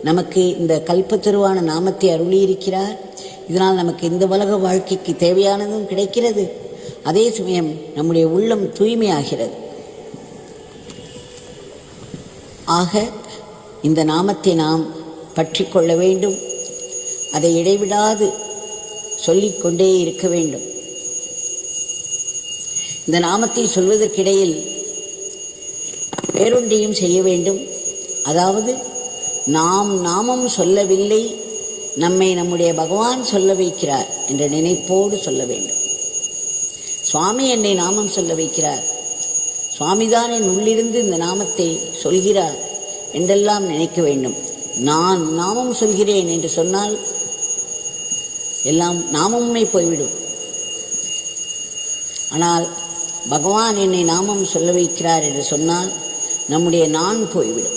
நமக்கு இந்த கல்பத்தருவான நாமத்தை அருளியிருக்கிறார். இதனால் நமக்கு இந்த உலக வாழ்க்கைக்கு தேவையானதும் கிடைக்கிறது. அதே சமயம் நம்முடைய உள்ளம் தூய்மையாகிறது. ஆக இந்த நாமத்தை நாம் பற்றி கொள்ள வேண்டும். அதை இடைவிடாது சொல்லிக்கொண்டே இருக்க வேண்டும். இந்த நாமத்தை சொல்வதற்கிடையில் வேறொன்றையும் செய்ய வேண்டும். அதாவது நாம் நாமம் சொல்லவில்லை, நம்மை நம்முடைய பகவான் சொல்ல வைக்கிறார் என்ற நினைப்போடு சொல்ல வேண்டும். சுவாமி என்னை நாமம் சொல்ல வைக்கிறார், சுவாமிதான் என் உள்ளிருந்து இந்த நாமத்தை சொல்கிறார் என்றெல்லாம் நினைக்க வேண்டும். நான் நாமம் சொல்கிறேன் என்று சொன்னால் எல்லாம் நாமமே போய்விடும். ஆனால் பகவான் என்னை நாமம் சொல்ல வைக்கிறார் என்று சொன்னால் நம்முடைய நான் போய்விடும்.